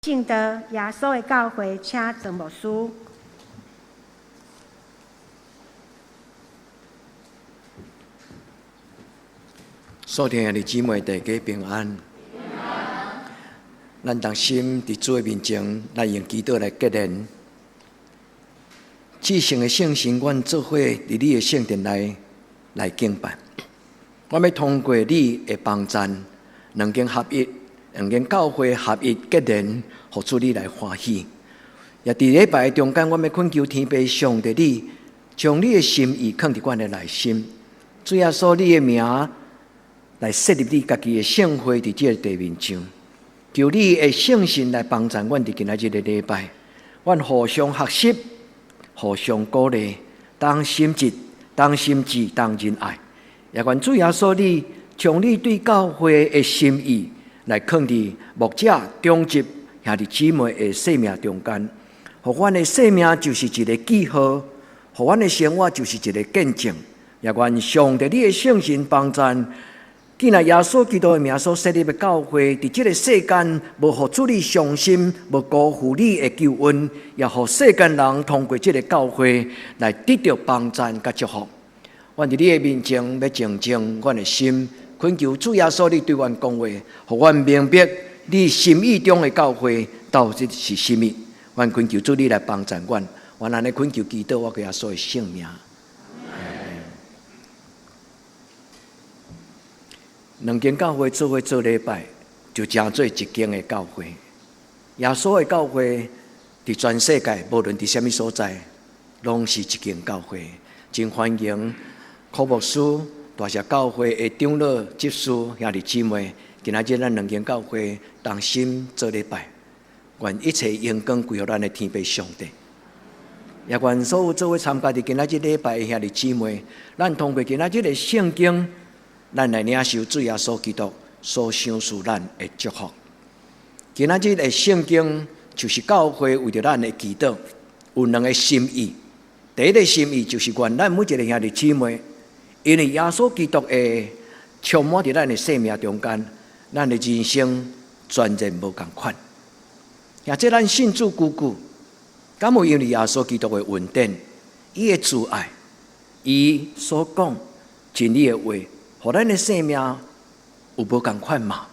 信德耶稣的教会，请郑牧师。所听的姊妹，大家平安。咱同心伫主的面前，咱用祈祷来结连。至圣的圣神，阮做伙伫你的圣殿内来敬拜。我要通过你的帮助，两间合一，两间教会合一结连，互主你来欢喜。也伫礼拜中间，我要恳求天父上帝你，将你的心意放伫阮的内心。主耶稣，你的名来设立你家己的圣会伫这个地面上，求你的圣神来帮助阮伫今仔日的礼拜，阮互相学习，互相鼓励，当心志，当仁爱。也愿主耶稣你将你对教会的心意来放伫牧者、中职兄弟姊妹的生命中间，互阮的生命就是一个记号，互阮的生活就是一个见证。也愿上帝你的圣神帮助。既然耶稣基督的名所设立的教会，伫这个世间无互主你伤心，无辜负你的救恩，也互世间人通过这个教会来得到帮助甲祝福。阮伫你的面前要静静阮的心，恳求主耶稣你对阮讲话，互阮明白你心意中的教会到底是甚么。阮恳求主你来帮助阮，阮安尼恳求祈祷我给耶稣的圣名。两间教会做伙做礼拜，就成做一间的教会。耶稣的教会伫全世界，无论伫什么所在，拢是一间教会。真欢迎柯牧师、大社教会的长老、执事兄弟姊妹，今仔日咱两间教会同心做礼拜，愿一切荣光归予咱的天父上帝。也愿所有做伙参加伫今仔日礼拜的兄弟姊妹，咱通过今仔日的圣经。咱来领受主耶稣基督所赏赐咱的祝福。今仔日的圣经就是教会为着咱的祈祷，有两个心意。第一个心意就是愿咱每一个兄弟姊妹，因为耶稣基督的充满伫咱的生命中间，咱的人生全然无共款。也即咱信主久久，敢有因为耶稣基督的恩典、伊的慈爱、伊所讲真理的话。互咱的生命有无共款嘛？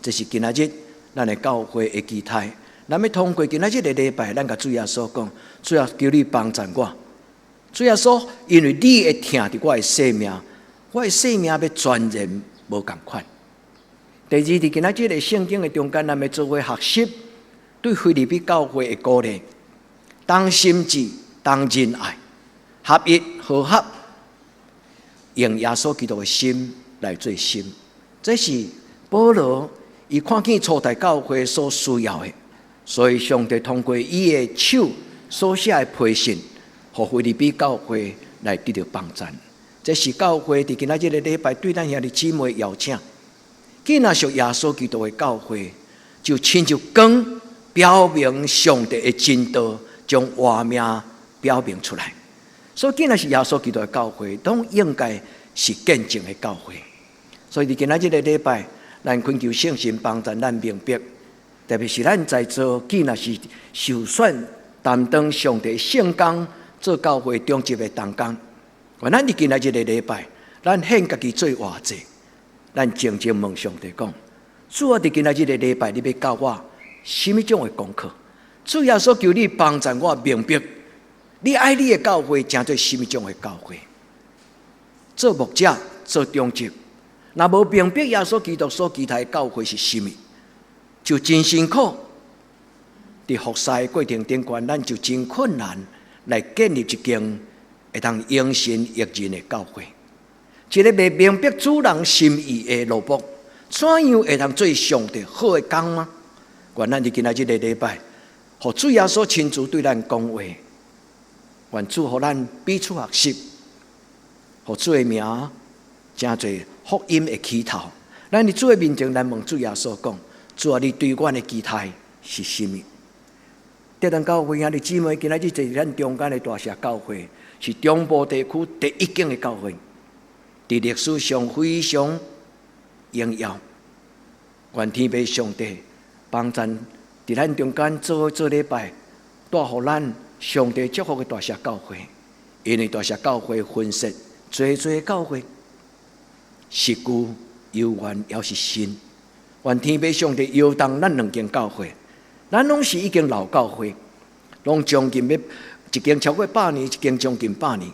这是今仔日咱的教会的期待。咱要通过今仔日的礼拜，咱甲主耶稣讲，主要求你帮助我。主耶稣，因为你会听伫我的生命，我的生命要全然无共款。第二，伫今仔日的圣经的中间，咱要做伙学习对腓立比教会的鼓励，当心志，当仁爱，合一和合。用耶稣基督的心来做心，这是保罗伊看见初代教会所需要的，所以上帝通过伊的手所写的批信，互腓立比教会来得到帮助。这是教会伫今仔日的礼拜对咱兄弟姊妹邀请。既然属耶稣基督的教会，就亲像光表明上帝的真道，将活命表明出来。所以，既然是耶稣基督的教会，都应该是见证的教会。所以，伫今仔日的礼拜，咱恳求圣神帮助咱明白，特别是咱在座，既然是受选担当上帝圣工做教会中职的同工，咱伫今仔日的礼拜，咱献家己做活祭，咱静静问上帝讲：主啊，伫今仔日的礼拜，你要教我什么种的功课？主耶稣求你帮助我明白。你爱你的教会，正做什么种的教会？做牧者，做中职，若无明白耶稣基督所期待的教会是什么，就真辛苦。伫服侍的过程中间，咱就真困难来建立一间会当应神益人的教会。一个未明白主人心意的路步，怎样会当做上帝好的工吗？愿咱伫今仔日的礼拜，互主耶稣亲自对咱讲话。愿主互咱彼此学习，互主的名真侪福音的起头。咱伫主的面前，咱问主耶稣讲：主啊，你对阮的期待是甚么？德兰教会兄弟姊妹，今仔日在咱中间的大社教会，是中部地区第一间的教会，伫历史上非常荣耀。愿天父上帝帮助伫咱中间做礼拜，带互咱上帝祝福的大社教会。因为大社教会分析最教会，是旧有缘也是新。愿天父上帝摇动咱两间教会，咱拢是已经老教会，拢将近要一间超过100年，一间将近100年。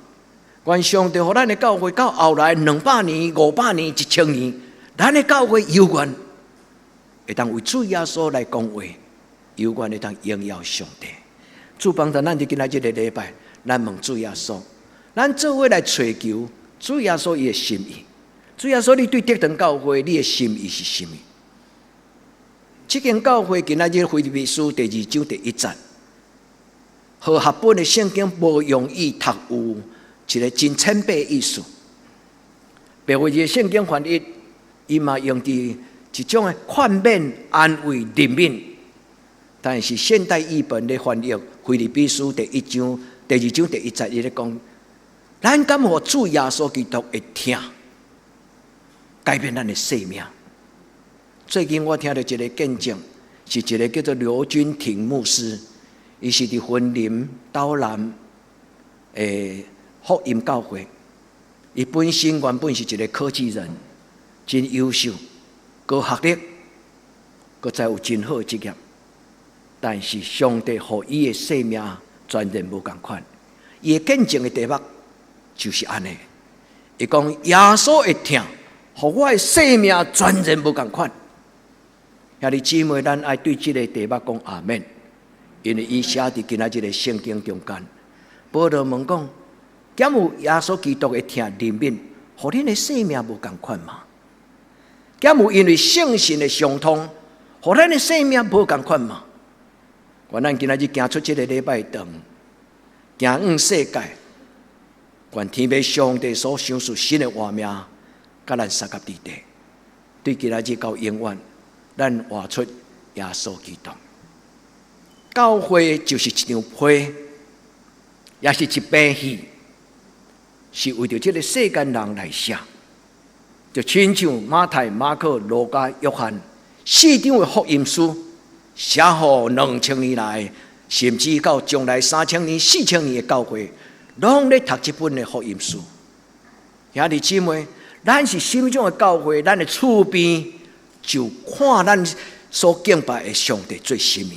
愿上帝互咱的教会到后来200年、500年、1000年，咱的教会有缘会当为主耶稣来讲话，有缘会当荣耀上帝。主帮助咱伫今仔日的礼拜，咱问主耶稣，咱做伙来找求主耶稣伊的心意。主耶稣，你对德堂教会你的心意是什么？这间教会今仔日腓立比书第2章第1节，和合本的圣经无容易读有一个真浅白的意思。白话字的圣经翻译，伊嘛用伫一种的劝勉、安慰、怜悯。但是现代译本的翻译腓立比书第2章第1节，伊咧讲，咱敢互主耶稣基督会听，改变咱的生命。最近我听到一个见证，是一个叫做刘君婷牧师，伊是伫婚林岛南福音教会。伊本身原本是一个科技人，真优秀，高学历，佮再有真好的职业。但是上帝互伊的生命全然无共款。伊的见证的题目就是安尼，伊讲耶稣会听，互我的生命全然无共款。兄弟姊妹，咱爱对这个题目讲阿们，因为伊写伫今仔日的圣经中间。保罗问讲，敢有耶稣基督会听怜悯，互恁的生命无共款吗？敢有因为圣神的相通，互咱的生命无共款吗？愿咱今仔日行出这个礼拜堂，行往世界，愿天父上帝所赏赐新的画面，甲咱三甲伫地，对今仔日到永远。咱活出耶稣基督，教会就是一张被，也是一柄戏，是为着这个世间人来写。就亲像马太、马可、路加、约翰4张的福音书，写予2000年来，甚至到将来3000年、4000年的教会，拢咧读这本的福音书。兄弟姊妹，咱是什么种的教会？咱的厝边。就看咱所敬拜的上帝做什么。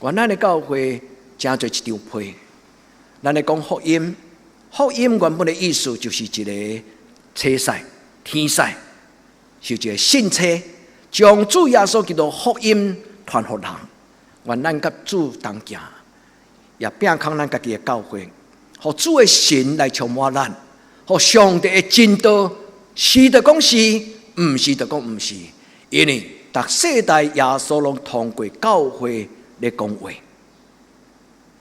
原咱的教会真做一张被。咱来讲福音，福音原本的意思就是一个车赛、天赛，是一个信车，将主耶稣基督福音传给人。愿咱甲主同行，也摒空咱家己的教会，互主的神来充满咱，互上帝的真道是就讲是，毋是就讲毋是。因为逐世代耶稣拢通过教会来讲话，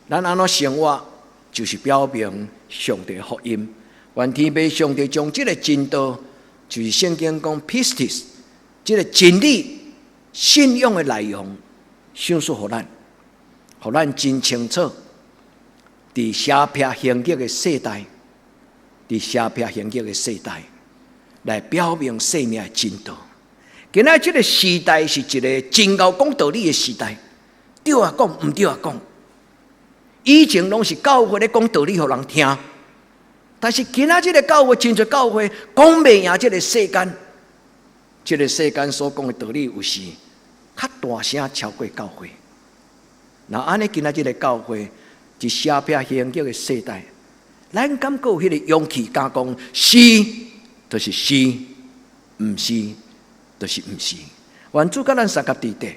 咱安怎生活，就是表明上帝的福音。愿天父上帝将这个真道，就是圣经讲 pistis， 这个真理、信仰的内容，赏赐予咱，互咱真清楚，伫社会兴起的世代，伫社会兴起的世代，来表明生命的真道。今仔这个时代是一个真够讲道理的时代，对啊讲，唔对啊讲。以前拢是教会咧讲道理，互人听，但是今仔这个教会，真侪教会讲袂赢这个世间，这个世间所讲的道理，有时较大声超过教会。那安尼，今仔这个教会，伫社会兴起的世代，咱敢有迄个勇气敢讲是，就是是，唔是。就是毋是，愿主甲咱三甲伫地，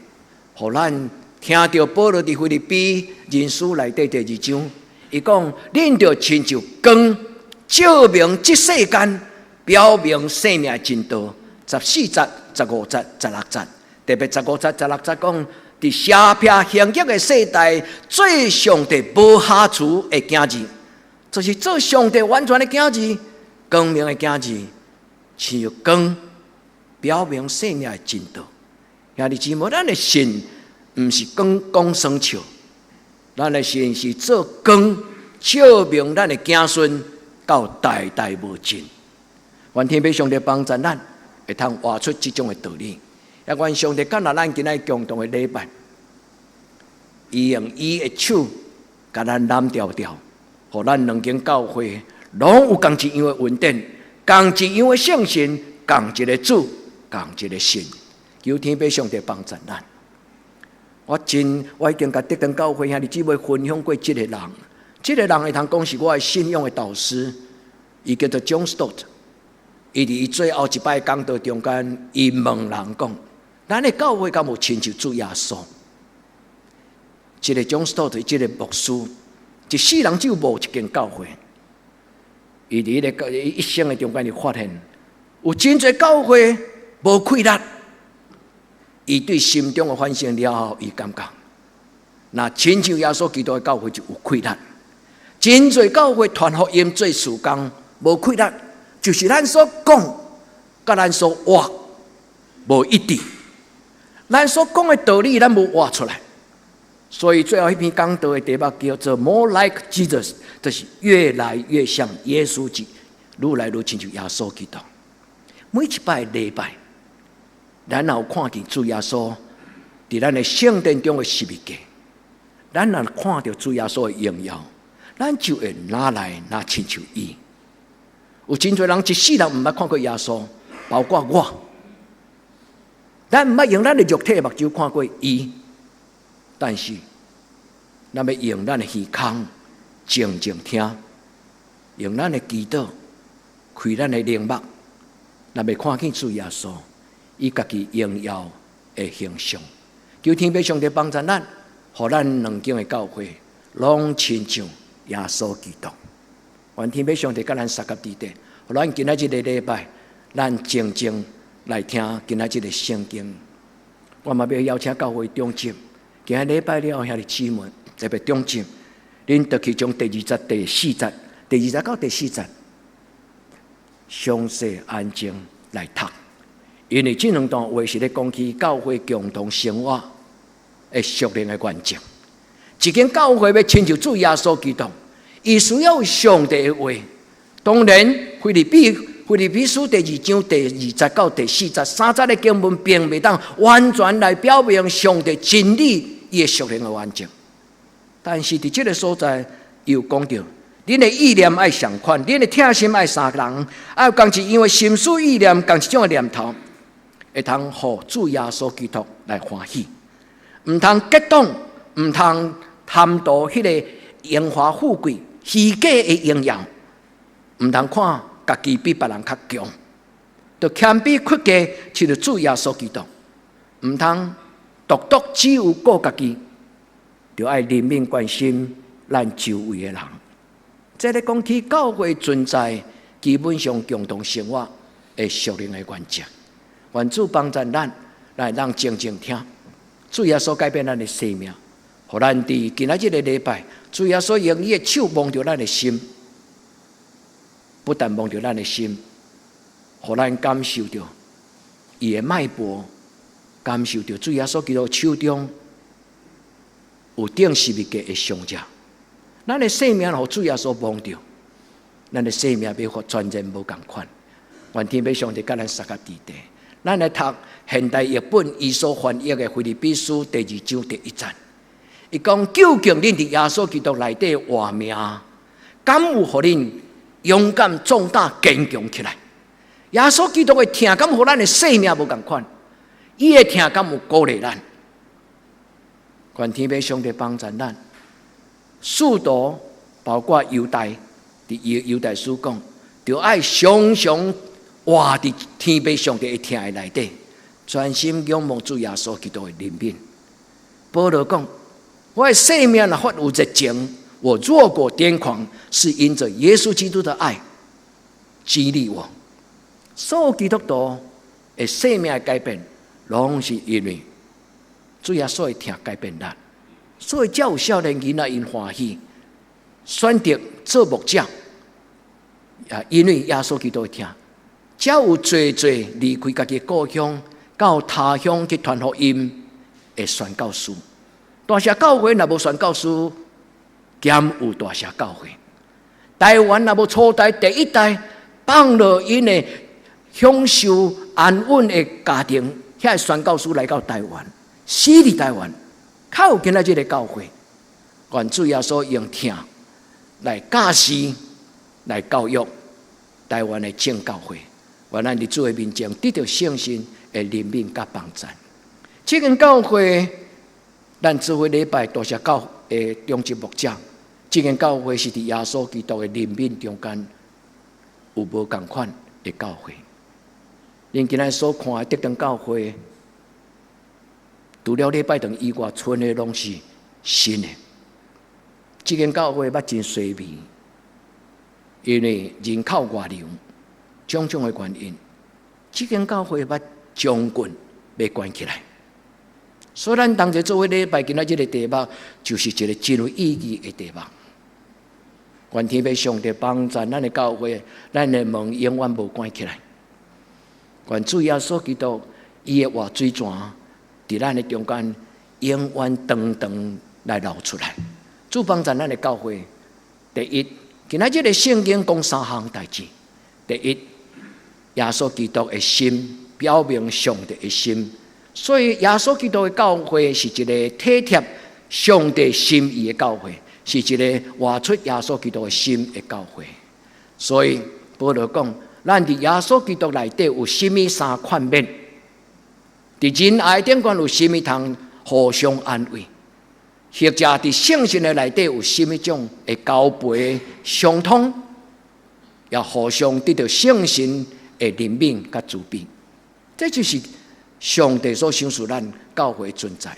互咱听到保罗伫腓立比人书内底第2章，伊讲：恁着亲像光，照明这世间，表明生命真道。14节、15节、16节，特别15节、16节讲，伫社会兴起的世代，做上帝无瑕疵的囝子，就是做上帝完全的囝子，光明的囝子，像光。表明生命的真道，兄弟姊妹，咱的神毋是讲生笑，咱的神是做光，照明咱的子孙到代代无尽。愿天父上帝帮助咱，会通活出这种的道理。也愿上帝感谢咱今仔共同的礼拜，伊用伊的手，甲咱揽调调，互咱两间教会拢有同一样的稳定，同一样的圣神，同一个主，同一个神。求天父上帝帮助咱。我已经甲德登教会兄弟姊妹分享过这个人，这个人会通讲是我的信仰的导师，伊叫做 John Stott。伊伫伊最后一摆讲道中间，伊问人讲：咱的教会敢有亲像主耶稣？这个 John Stott， 这个牧师，一世人只有无一间教会。伊伫迄一生的中间，就发现有真侪教会无气力。伊对心中的反省了后，伊感觉，那亲像耶稣基督的教会就有气力。真侪教会传福音做事工无气力，就是咱所讲，甲咱所活无一致。咱所讲的道理，咱无活出来。所以最后一篇讲道的题目叫做 "More Like Jesus"， 就是越来越像耶稣基督，愈来愈亲像耶稣基督。每一摆礼拜。咱若有看见主耶稣伫咱的圣殿中的十字架，咱若看到主耶稣的荣耀，咱就会拿来拿亲像伊。有真侪人一世人毋捌看过耶稣，包括我，咱毋捌用咱的肉体目睭看过伊，但是咱要用咱的耳孔静静听，用咱的祈祷开咱的灵目，咱要看见主耶稣。伊家己荣耀的形象，求天父上帝帮助咱，互咱两间的教会拢亲像耶稣基督。愿天父上帝甲咱三甲地地，互咱今仔日个礼拜，咱静静来听今仔日个圣经。我嘛要邀请教会中心，今仔礼拜了兄弟姊妹，特别中心，恁得去将第2节、第4节、第2节到第4节详细安静来读。因为这两段话是咧讲起教会共同生活的属灵的原则。一间教会要亲像主耶稣基督，伊需要上帝的话。当然，腓立比书第2章第2节到第4节3节的经文，并未当完全来表明上帝真理伊的属灵的原则。但是伫这个所在又讲到，恁的意念爱相款，恁的疼心爱相人，爱有共一样的心思意念，共一种的念头。会通互主耶稣基督来欢喜，唔通激动，唔通贪图迄个荣华富贵、虚假的荣耀，唔通看家己比别人较强，就谦卑屈家，亲像主耶稣基督，唔通独只有顾家己，就爱怜悯关心咱周围的人。这咧讲起教会存在，基本上共同生活的属灵的原则。愿主帮助咱，来让静静听。主耶稣改变咱的生命，互咱伫今仔日的礼拜，主耶稣用伊的手摸着咱的心，不但摸着咱的心，互咱感受到伊的脉搏，感受到主耶稣基督手中有钉十字架的伤者。咱的生命互主耶稣摸着，咱的生命要全然无共款。愿天父上帝甲咱三甲地地。咱来读现代译本伊所翻译的腓立比书第2章第1节，伊讲：究竟恁伫耶稣基督内底活命，敢有互恁勇敢壮大坚强起来？耶稣基督的疼，敢互咱的生命无共款？伊的疼，敢有鼓励咱？愿天父上帝帮助咱。使徒包括犹大，伫犹大书讲，就爱常常活伫天父上帝的疼的内底，专心仰望主耶稣基督的怜悯。保罗讲：我的生命若发有热情，我若果癫狂，是因着耶稣基督的爱激励我。所有基督徒的生命的改变，拢是因为主耶稣的疼改变咱。所以才有少年囡仔因欢喜，选择做牧者，因为耶稣基督的疼。才有侪离开家己的故乡，到他乡去传福音的宣教士。大社教会若无宣教士，兼有大社教会。台湾若无初代第一代放落因的享受安稳的家庭，遐宣教士来到台湾，死伫台湾，靠今仔日的教会，愿主耶稣用听来教示、来教育台湾的正教会，愿咱伫主的面前得到圣心的怜悯甲帮助。这间教会，咱指挥礼拜多谢教的中级牧者。这间教会是伫耶稣基督的怜悯中间有无同款的教会。恁今仔所看的德登教会，除了礼拜堂以外，剩的拢是新的。这间教会捌真衰微，因为人口外流，种种的原因，这间教会捌将军被关起来。所以咱同齐做伙礼拜，今仔日的题目就是一个真有意义的题目。愿天父上帝帮助咱的教会，咱的门永远无关起来。愿主耶稣基督伊的活水泉，伫咱的中间永远长长来流出来。主帮助咱的教会，第一，今仔日的圣经讲3项代志。第一，耶稣基督的心表明上帝的心。所以，耶稣基督的教会是一个体贴上帝心意的教会，是一个活出耶稣基督的心的教会。所以，保罗讲，咱伫耶稣基督内底有甚物3款面？伫仁爱顶端有甚物通互相安慰？或者伫圣神的内底有甚物种的交陪相通，也互相得到圣神的怜悯甲慈悲。这就是上帝所赏赐咱教会存在，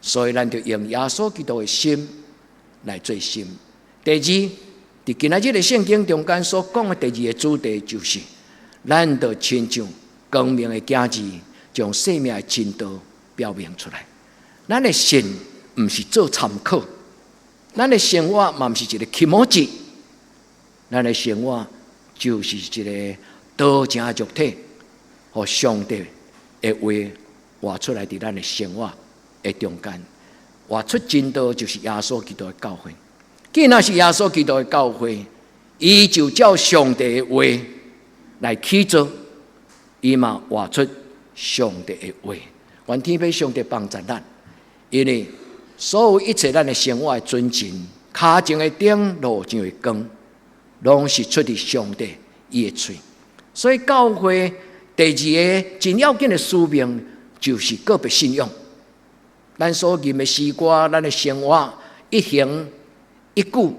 所以咱就用耶稣基督的心来做心。第二，伫今仔日的圣经中间所讲的第二个主题就是，咱就亲像光明的镜子，将生命的真道表明出来。咱的信毋是做参考，咱的生活嘛毋是一个期末值，咱的生活就是一个道成肉体，和上帝的话活出来，伫咱的生活的中间，活出真道就是耶稣基督的教会。既然是耶稣基督的教会，伊就照上帝的话来起做，伊嘛活出上帝的话。愿天父上帝帮助咱，因为所有一切咱的生活的准进，脚前的灯，路上的光，拢是出自上帝伊的嘴。所以教会第二个真要紧的使命，就是个别信仰。咱所念的诗歌，咱的生活一行一句，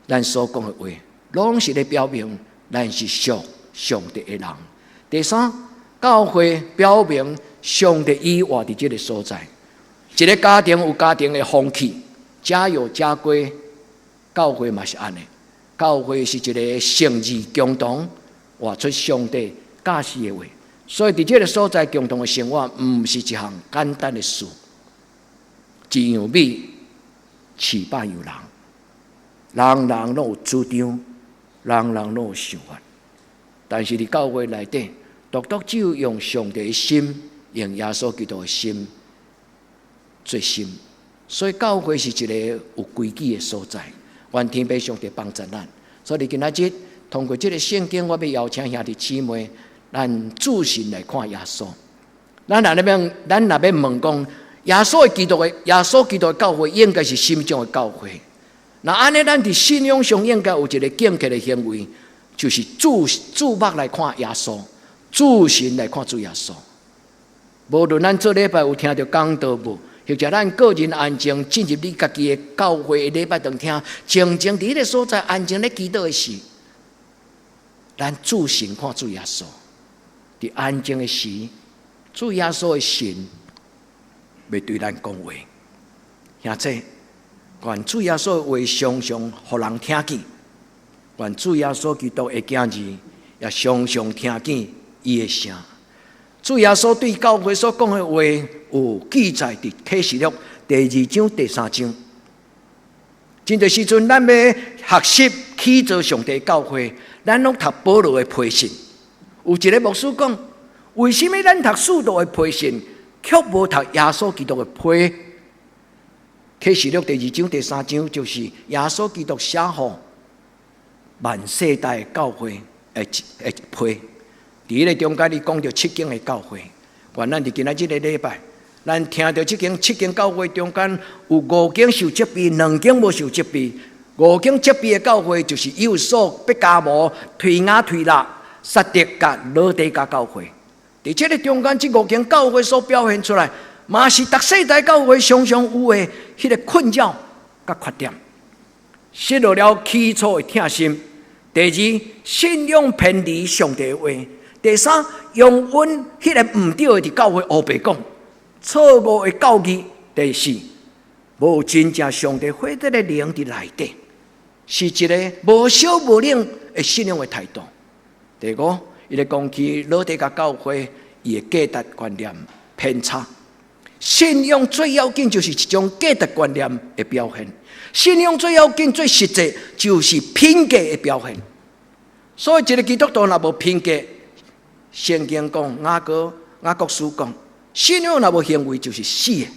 咱所讲的话，拢是咧表明咱是属上帝的人。第三，教会表明上帝已活伫这个所在。一个家庭有家庭的风气，家有家规，教会嘛是安尼。教会是一个圣义共同活出上帝教示的话，所以伫这个所在共同的生活，毋是一项简单的事。一样米，饲饱样人，人人拢有主张，人人拢有想法。但是伫教会内底，独独只有用上帝的心，用耶稣基督的心做心。所以教会是一个有规矩的所在。愿天父上帝帮助咱。所以今仔日通过这个圣经，我要邀请兄弟姊妹，咱自信来看耶稣。咱若要问讲，耶稣基督的教会应该是什么种的教会？那安尼，咱伫信仰上应该有一个敬虔的行为，就是注目来看耶稣，自信来看主耶稣。无论咱做礼拜有听到讲道无，或者咱个人安静进入你家己的教会的礼拜堂听，静静伫迄个所在安静咧祈祷的时，咱自信看主耶稣。伫安静的时，主耶稣的神要对咱讲话。兄弟，愿主耶稣的话常常互人听见，愿主耶稣基督的囝儿也常常听见伊的声。主耶稣对教会所讲的话，有记载伫启示录第2章、第3章。真侪时阵，咱要学习起做上帝教会，咱拢读保罗的批信。有一个牧师讲，为什么咱读使徒的批信，却无读耶稣基督的批？启示录第2章、第3章，就是耶稣基督写予万世代的教会的批。伫迄个中间，伊讲到7间的教会。愿咱伫今仔日的礼拜，咱听到这间7间教会中间有5间受责备，2间无受责备。5间责备的教会就是有所、毕加摩、推雅推勒、撒狄甲、罗底甲教会。在这个中间，这5间教会所表现出来，嘛是逐世代教会常常有的迄个困扰甲缺点。失落了起初的疼心。第2，信仰偏离上帝的话。第3，用阮迄个唔对的教会黑白讲，错误的教义。第4，无真正上帝活着的灵伫内底，是一个无小无领的信仰的态度。第5，伊咧讲起老底甲教会伊的价值观念偏差。信仰最要紧就是一种价值观念的表现，信仰最要紧最实际就是品格的表现。所以一个基督徒若无品格，圣经讲雅各书讲，信仰若无行为就是死的。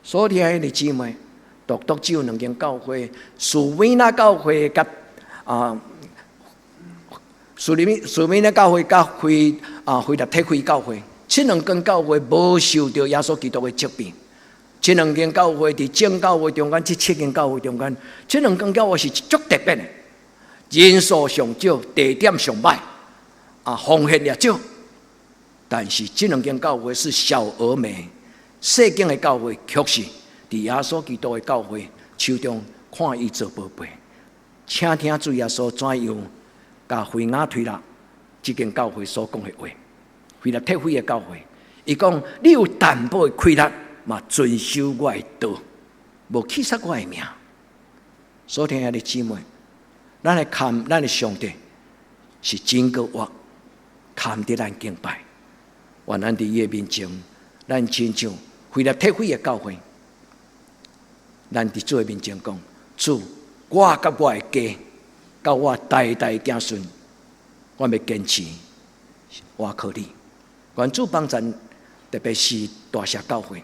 所以兄弟姊妹，独只有2间教会，苏美纳教会甲苏美纳教会甲腓立体会教会，这2间教会无受到耶稣基督的责备。这2间教会伫正教会中间，这7间教会中间，这2间教会是足特别的，人数上少，地点上歹，奉献也少。但是这2间教会是小而美，世间的教会却是伫耶稣基督的教会手中看伊做宝贝。请听主耶稣怎样甲腓雅推勒这间教会所讲的话。腓立体会的教会，伊讲：你有淡薄的亏力，嘛遵守我的道，无欺杀我的命。所以兄弟姊妹，咱来看咱的上帝是真个活，看得咱敬拜。愿咱伫伊的面前，咱亲像腓立体会的教会，咱伫主的面前讲：主，我甲我的家，甲我代代子孙，我要坚持，我靠你。愿主帮咱，特别是大社教会，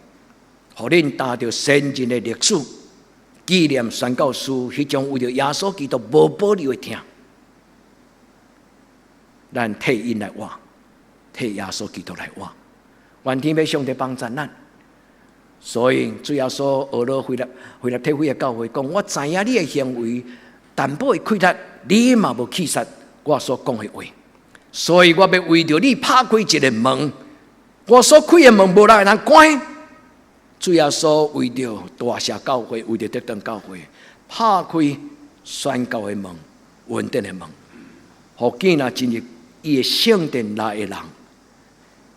互恁踏着先人的历史，纪念宣教士迄种为着耶稣基督无保留的听，咱替因来活，替耶稣基督来活。愿天父上帝帮助咱。所以主要说，俄罗腓立体会的教会讲：我知影你的行为，淡薄的亏力，你嘛无欺杀我所讲的话。所以我要为着你拍开一个门，我所开的门无人会通关。主要说为着大社教会，为着得等教会，拍开宣教的门，稳定的门，互见那进入伊的圣殿内的人，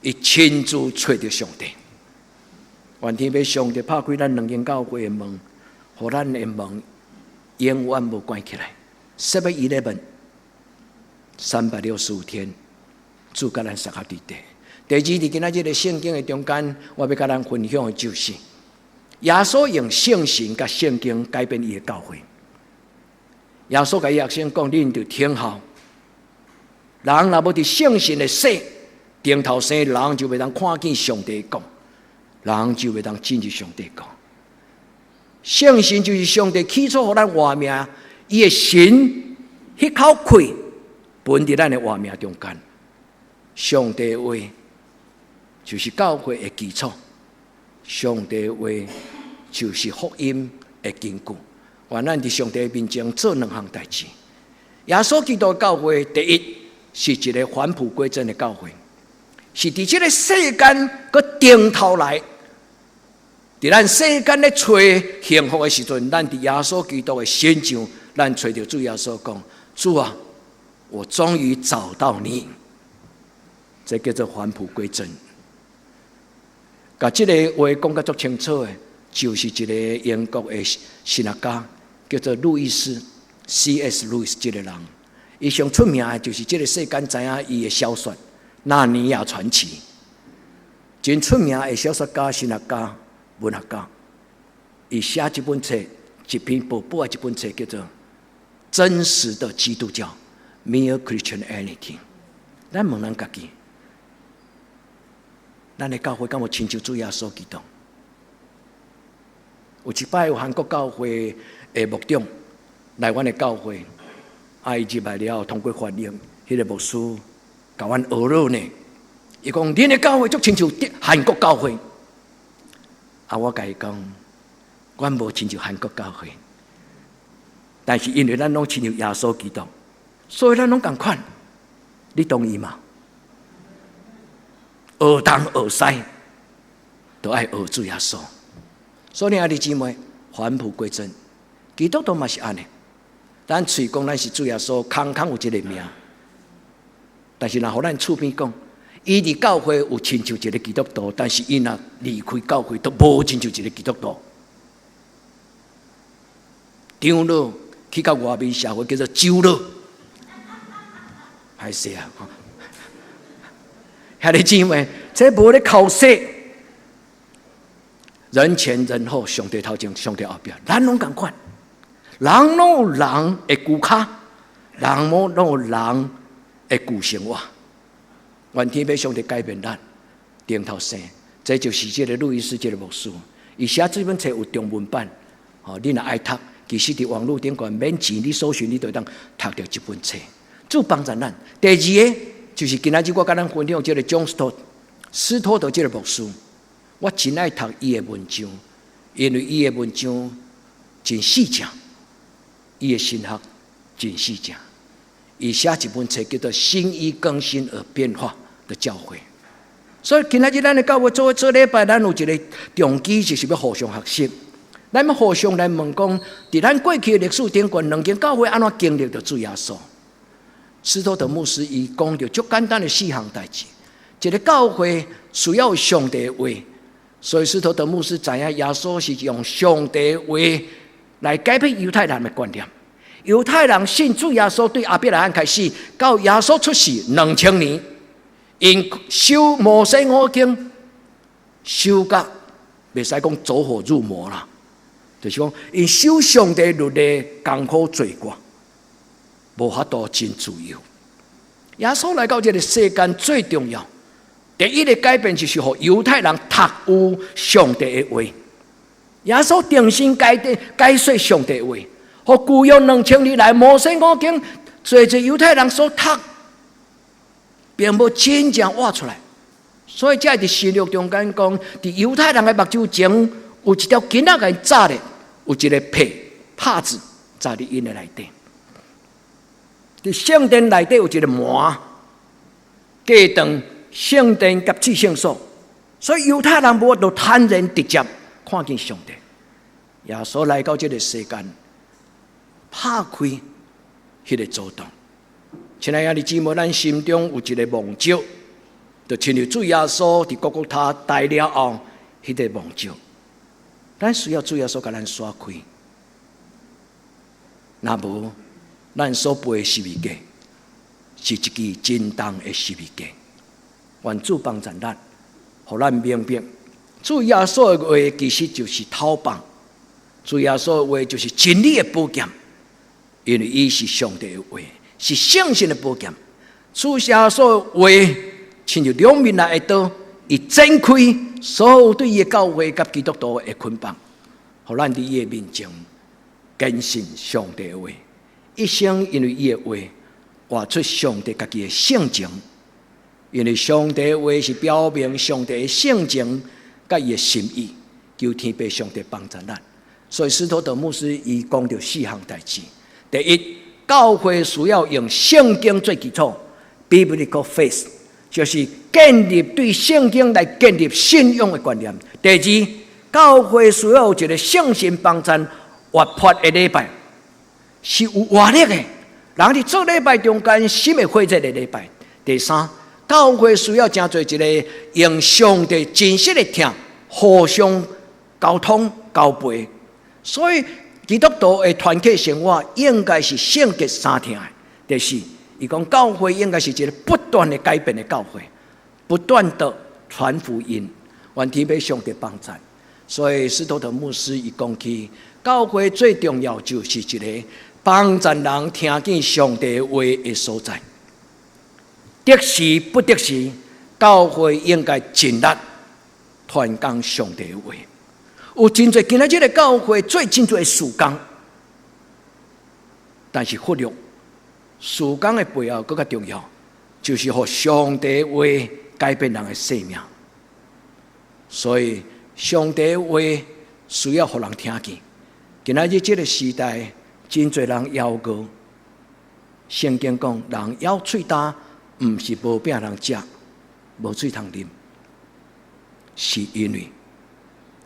伊亲自找着上帝。愿天父上帝拍开咱2间教会的门，互咱的门永远无关起来。7-11 365天，主甲咱适合伫地。第2，伫今仔日的圣经的中间，我要甲咱分享的就是，耶稣用圣神甲圣经改变伊的教会。耶稣甲伊学生讲：恁就听候，人若无伫圣神的洗，顶头生人就袂当看见上帝讲，人就袂当进入上帝讲。圣神就是上帝起初互咱活命，伊的神迄口气分伫咱的活命中间。上帝的话就是教会的基础，上帝的话就是福音的根据。愿咱伫上帝面前做2项代志。耶稣基督的教会，第1是一个返璞归真的教会，是伫这个世间个顶头来，伫咱世间咧找幸福的时阵，咱伫耶稣基督的身上，咱找着主耶稣讲：主啊，我终于找到你。这叫做返璞归真。把这个话讲得足清楚的，就是一个英国的神学家，叫做路易斯 C.S. 路易斯这个人。伊上出名的就是这个世间知影伊的小说《纳尼亚传奇》，真出名的小说家、神学家、文学家。伊写一本册，一篇薄薄的一本册，叫做《真实的基督教》（Mere Christianity）。咱问咱家己。咱的教会敢有亲像主耶稣基督？有一摆有韩国教会的牧长来阮的教会，伊入来了，通过翻译，迄个牧师甲阮学了呢。伊讲：恁的教会足亲像韩国教会。我甲伊讲，阮无亲像韩国教会，但是因为咱拢亲像耶稣基督，所以咱拢共款。你同意吗？学东学西，都爱学主耶稣。所以，兄弟姊妹，返璞归真，基督徒嘛是安尼。咱嘴讲咱是主耶稣，空空有一个名，但是若互咱厝边讲，伊伫教会有亲像一个基督徒，但是伊若离开教会，都无亲像一个基督徒。长老去到外面社会叫做酒佬，歹势啊！兄弟姊妹，这无咧考试，人前人后，上帝头前，上帝后边，咱拢共款。人拢有人的骨卡，人拢有人的骨生活。愿天父上帝改变咱，顶头生，这就是这个路易斯这个牧师，伊写这本册有中文版，你若爱读，其实伫网络顶管免钱，你搜寻你就当读到这本册，主帮助咱。第二个就是今仔日我甲咱分享这个John Stott，斯托德这个牧师，我真爱读伊的文章，因为伊的文章真细正。伊的神学真细正，伊写一本册叫做《心意更新而变化的教会》。所以今仔日咱的教会做礼拜，咱有一个重基，就是要互相学习。咱要互相来问讲，伫咱过去的历史顶悬，两间教会安怎经历着主耶稣？斯托德牧师伊讲着足简单的4项代志。一个教会需要上帝的话，所以斯托德牧师知影耶稣是用上帝的话来改变犹太人的观念。犹太人信主耶稣，对亚伯拉罕开始到耶稣出世2000年，因修摩西五经，修甲袂使讲走火入魔啦，就是讲因修上帝律例艰苦做过，无法度真自由。耶稣来到这个世间最重要，第一个改变就是让犹太人读有上帝的话。耶稣定心解说上帝的话，和旧约2000年来摩西五经，侪犹太人所读，并无真正挖出来。所以，才伫新约中间讲，伫犹太人的目睭前有一条囡仔给扎咧，有一个帕子扎伫因的内底。伫圣殿内底有一个门，隔断圣殿甲至圣所，所以犹太人无法度坦然直接看见上帝。耶稣来到这个世间，拍开迄个阻挡。亲爱的姊妹，咱心中有一个梦照，就亲像主耶稣伫各各他带了后，迄个梦照，咱需要主耶稣甲咱刷开。若无，咱所背的十字架是一支真重的十字架。愿主帮助咱，互咱明白，主耶稣的话其实就是头棒。主耶稣的话就是真理的宝剑，因为伊是上帝的话，是圣神的宝剑。主耶稣的话，亲像两面来的刀，伊展开所有对伊的教会甲基督徒的捆绑，互咱伫伊的面前坚信上帝的话，一生因为伊的话活出上帝家己的性情。因为上帝的话是表明上帝的性情甲伊的心意，求天父上帝帮助咱。所以斯托德牧师伊讲到4项代志。第一，教会需要用圣经做基础 ，biblical faith， 就是建立对圣经来建立信仰的观念。第二，教会需要有一个圣神帮助活泼的礼拜，是有活力的，人伫做礼拜中间心会火热的礼拜。第三，教会需要真做一个用上帝真实的听，互相沟通交陪。所以基督徒的团体生活应该是圣洁三听的。第四，伊讲教会应该是一个不断的改变的教会，不断的传福音，愿天父上帝帮助。所以斯托德牧师伊讲起，教会最重要就是一个帮助人听见上帝话的所在。得时不得时，教会应该尽力传讲上帝的话。有真侪今仔日的教会做真侪事工，但是忽略事工的背后更加重要，就是让上帝的话改变人的生命。所以上帝的话需要互人听见。今仔日这个时代，真侪人邀过。圣经讲，人咬喙焦，毋是无饼通食，无水通啉，是因为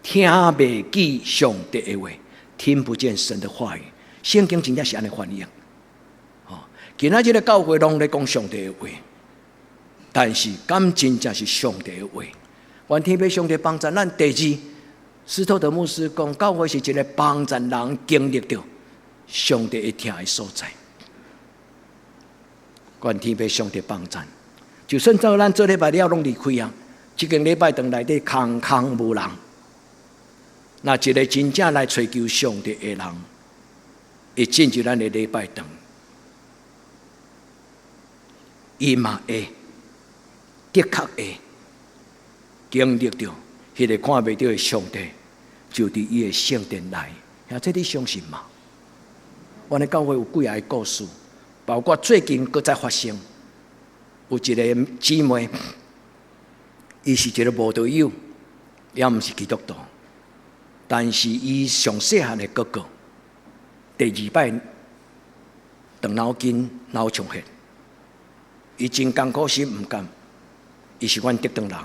听袂记上帝的话，听不见神的话语。圣经真正是安尼翻译。今仔日的教会拢咧讲上帝的话，但是敢真正是上帝的话？愿天父上帝帮助咱。第二，斯托德牧师讲，教会是一个帮助人经历到上帝一听的所在。愿天父上帝帮助，就算做咱做礼拜了拢离开啊，这个礼拜堂内底空空无人。那一个真正来追求上帝的人，会进入咱的礼拜堂，伊嘛会，的确会经历到迄个看袂到的上帝，就伫伊的圣殿内。这你相信吗？阮的教会有几下个故事，包括最近搁再发生，有一个姊妹，伊是一个无道友，也毋是基督徒，但是伊上细汉的哥哥，第二摆动脑筋脑充血，伊真艰苦心毋甘，伊是阮德当人。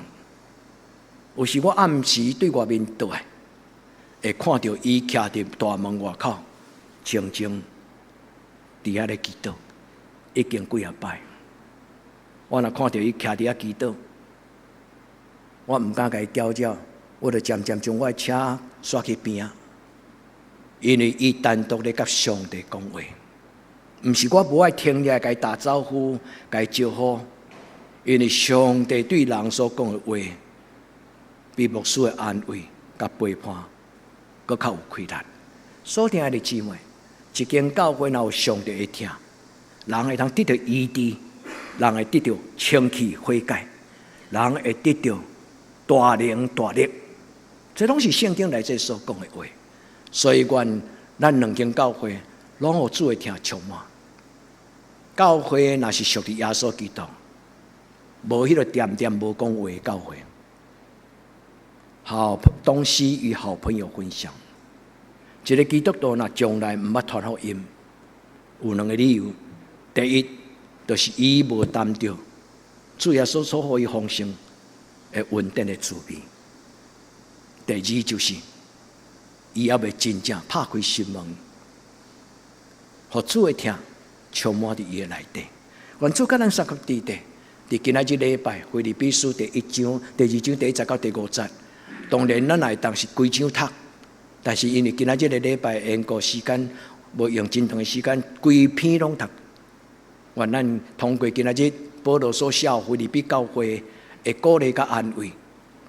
有时我暗时对外面倒来，会看到伊徛伫大门外口，静静伫遐咧祈祷，已经几啊摆。我若看到伊徛伫遐祈祷，我毋敢甲伊叫叫，我就渐渐将我的车刷去边啊，因为伊单独咧甲上帝讲话，毋是我无爱听咧，甲伊打招呼，甲伊招呼，因为上帝对人所讲的话，比牧师的安慰甲陪伴，搁较有气力。所听的姊妹，一间教会若有上帝会听，人会通得到医治，人会得到清气悔改，人会得到大能大力，这拢是圣经内底所讲的话。所以愿咱两间教会拢有主的听充满。教会若是属于耶稣基督，无迄个点点无讲话的教会。好东西与好朋友分享。一个基督徒若从来毋捌传福音，有两个理由：第一，就是伊无担着主耶稣所予伊丰盛的稳定的滋味；第二，就是伊还未真正拍开心门，互主的听充满伫伊的内底。愿主甲咱三个弟弟，伫今仔日礼拜腓立比书第1章、第2章第1节到第5节。当然，咱也当是规章读，但是因为今仔日的礼拜延过时间，无用真长的时间，规篇拢读。愿咱通过今仔日保罗所写腓立比教会的鼓励甲安慰，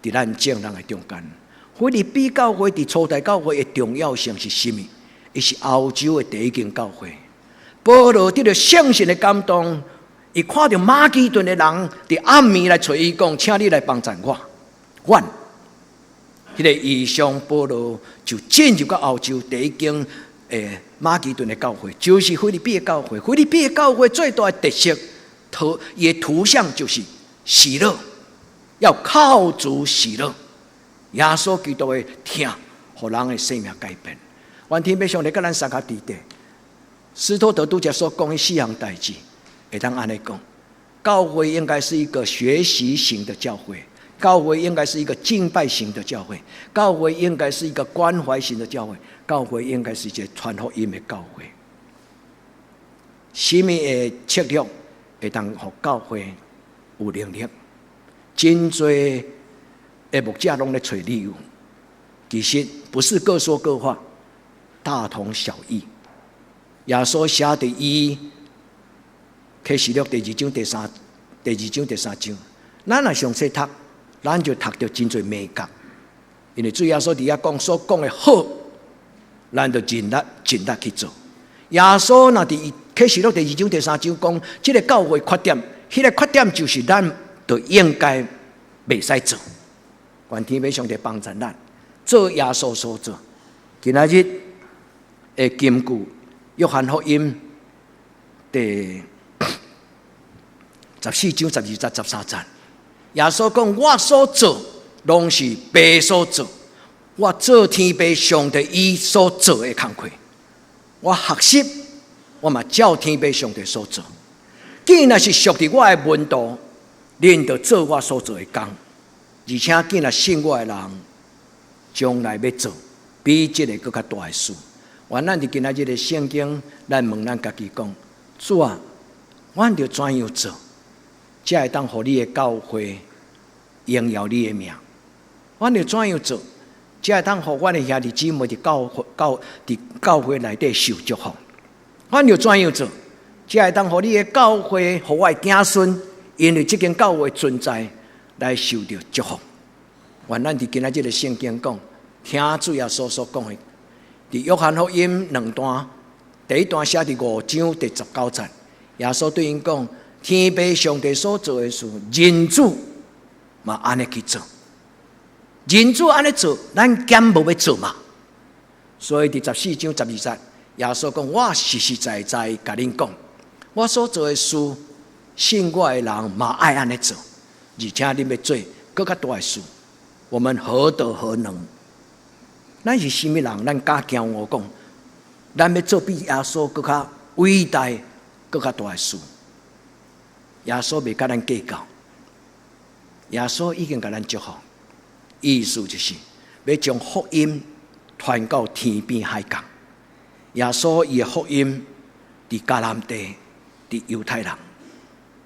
伫咱众人的中间。腓立比教会伫初代教会的重要性是甚么？伊是欧洲的第一间教会。保罗得到圣神的感动，伊看到马其顿的人伫暗暝来找伊讲，请你来帮助我。阮迄个异象，保罗就进入到欧洲第一间马其顿的教会，就是腓立比的教会。腓立比的教会最大的特色，伊的图像就是喜乐，要靠主喜乐。耶稣基督的听，互人的生命改变。愿天父上帝甲咱三个弟弟，斯托德拄则所讲的4项代志，会当安尼讲：教会应该是一个学习型的教会。教会应该是一个敬拜型的教会，教会应该是一个关怀型的教会，教会应该是一个传福音的教会。什么的策略会当互教会有能力？真多的牧者拢咧找理由，其实不是各说各话，大同小异。耶稣写第1启示录第2章第3章，咱若详细读。咱就读到真侪美感，因为主耶稣伫遐讲所讲的好，咱就尽力去做。耶稣若伫启示录第2章第3章讲，这个教会缺点，迄个缺点就是咱就应该袂使做。愿天父上帝帮助咱做耶稣所做。今仔日的金句，约翰福音第14章12节13节。耶稣讲：“我所做，拢是爸所做，我做天父上帝伊所做的工课，我学习，我嘛照天父上帝所做。既然是属于我的门徒，恁就做我所做的工，而且既然信我的人，将来要做比这个更加大的事。原咱伫今仔日的圣经，咱问咱家己讲：主啊，我着怎样做，才会当互你的教会荣耀你的名？我着怎样做，才会当互我的兄弟姊妹伫教会内底受祝福？我着怎样做，才会当互你的教会，互我的子孙，因为这间教会存在来受到祝福？原咱伫今仔日的圣经讲，听主耶稣所讲的。伫约翰福音2段，第一段写伫5章第19节，耶稣对因讲：天父上帝所做的事，人子嘛安尼去做。人子安尼做，咱减无要做嘛。所以伫14章12节，耶稣讲：我实实在在甲恁讲，我所做的事，信我的人嘛爱安尼做，而且恁要做更较大的事。我们何德何能？咱是甚物人？咱敢骄傲讲，咱要做比耶稣更较伟大、更较大的事。耶稣未甲咱计较，耶稣已经甲咱祝福。意思就是要将福音传到天边海角。耶稣伊的福音伫迦南地，伫犹太人，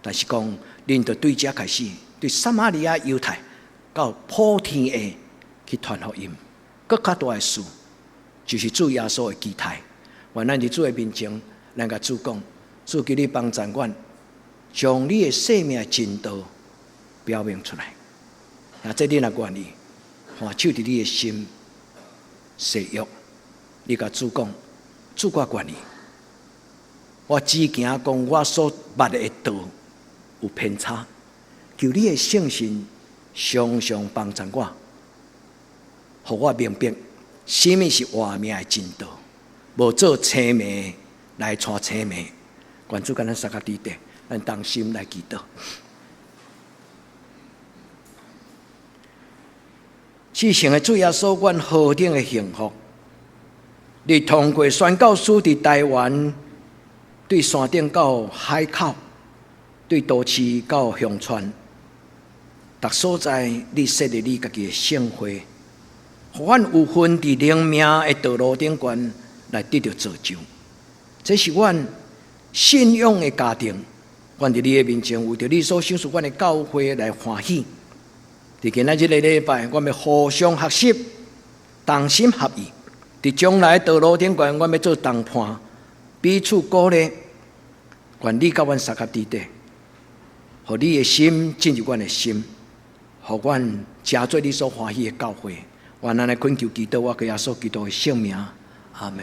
但是讲恁着对遮开始，对撒玛利亚犹太到普天下去传福音。更较大的事，就是主耶稣的期待。原咱伫主的面前，咱甲主讲：主求你帮助阮，将你的生命真道表明出来。那这你若愿意，换手伫你的心誓约，你甲主讲：主我愿意。我只惊讲我所捌的道有偏差，求你的圣神常常帮助我。互我明白，什么是活命的真道，无做青梅来传青梅。愿主甲咱三个弟弟，咱同心来祈祷。至诚的主耶稣，阮何等的幸福！你通过宣教士伫台湾，对山顶到海口，对都市到乡村，逐所在你设立你家己的圣会。互阮有份伫灵命的道路顶悬来得到造就，这是阮信仰的家庭。阮伫你的面前，为着你所赏赐阮的教会来欢喜。伫今仔日的礼拜，阮要互相学习，同心合意。伫将来的道路顶悬，阮要做同伴，彼此鼓励。愿你甲阮三个弟弟，互你的心进入阮的心，互阮加做你所欢喜的教会。愿咱来恳求祈祷，我给耶稣基督的圣名，阿门。